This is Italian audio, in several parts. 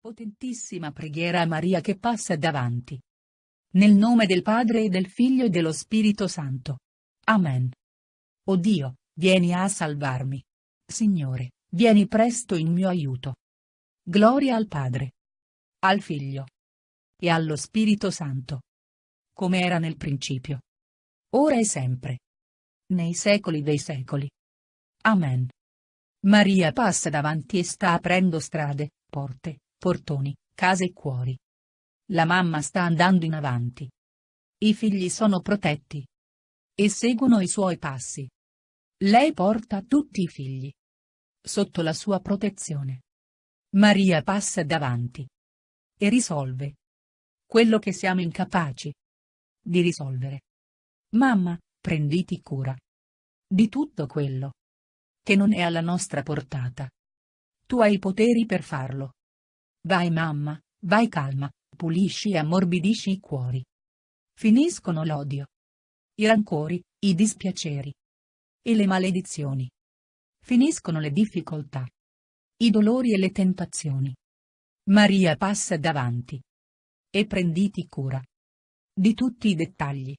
Potentissima preghiera a Maria che passa davanti. Nel nome del Padre e del Figlio e dello Spirito Santo. Amen. O Dio, vieni a salvarmi. Signore, vieni presto in mio aiuto. Gloria al Padre, al Figlio e allo Spirito Santo. Come era nel principio, ora e sempre, nei secoli dei secoli. Amen. Maria passa davanti e sta aprendo strade, porte, portoni, case e cuori. La mamma sta andando in avanti. I figli sono protetti e seguono i suoi passi. Lei porta tutti i figli sotto la sua protezione. Maria passa davanti e risolve quello che siamo incapaci di risolvere. Mamma, prenditi cura di tutto quello che non è alla nostra portata. Tu hai i poteri per farlo. Vai mamma, vai calma, pulisci e ammorbidisci i cuori. Finiscono l'odio, i rancori, i dispiaceri e le maledizioni. Finiscono le difficoltà, i dolori e le tentazioni. Maria passa davanti e prenditi cura di tutti i dettagli.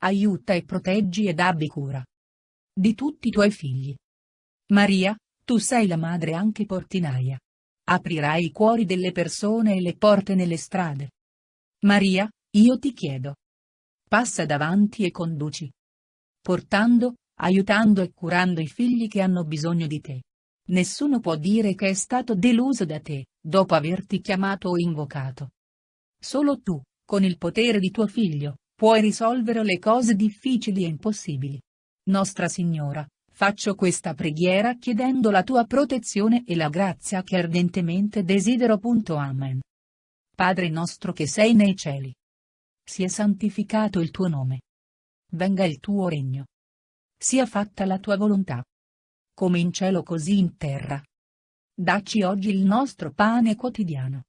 Aiuta e proteggi ed abbi cura di tutti i tuoi figli. Maria, tu sei la madre anche portinaia. Aprirai i cuori delle persone e le porte nelle strade. Maria, io ti chiedo. Passa davanti e conduci. Portando, aiutando e curando i figli che hanno bisogno di te. Nessuno può dire che è stato deluso da te, dopo averti chiamato o invocato. Solo tu, con il potere di tuo Figlio, puoi risolvere le cose difficili e impossibili. Nostra Signora, faccio questa preghiera chiedendo la tua protezione e la grazia che ardentemente desidero. Amen. Padre nostro che sei nei cieli, sia santificato il tuo nome. Venga il tuo regno. Sia fatta la tua volontà, come in cielo così in terra. Dacci oggi il nostro pane quotidiano.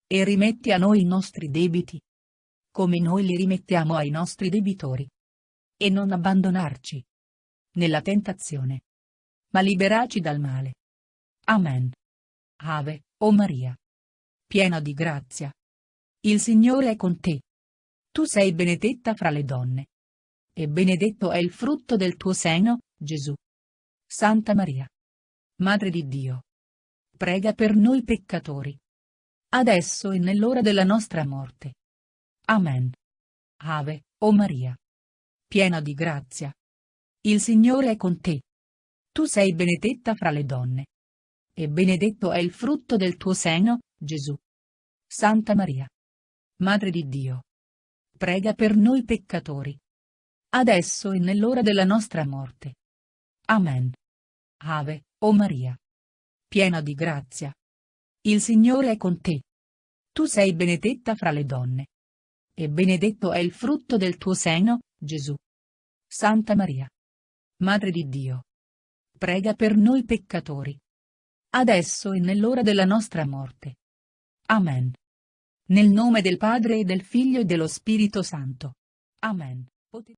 E rimetti a noi i nostri debiti, come noi li rimettiamo ai nostri debitori. E non abbandonarci nella tentazione, ma liberaci dal male. Amen. Ave, o Maria, piena di grazia, il Signore è con te. Tu sei benedetta fra le donne, e benedetto è il frutto del tuo seno, Gesù. Santa Maria, Madre di Dio, prega per noi peccatori, adesso e nell'ora della nostra morte. Amen. Ave, o Maria, piena di grazia, il Signore è con te. Tu sei benedetta fra le donne, e benedetto è il frutto del tuo seno, Gesù. Santa Maria, Madre di Dio, prega per noi peccatori, adesso e nell'ora della nostra morte. Amen. Ave, o Maria, piena di grazia, il Signore è con te. Tu sei benedetta fra le donne, e benedetto è il frutto del tuo seno, Gesù. Santa Maria, Madre di Dio, prega per noi peccatori, adesso e nell'ora della nostra morte. Amen. Nel nome del Padre e del Figlio e dello Spirito Santo. Amen.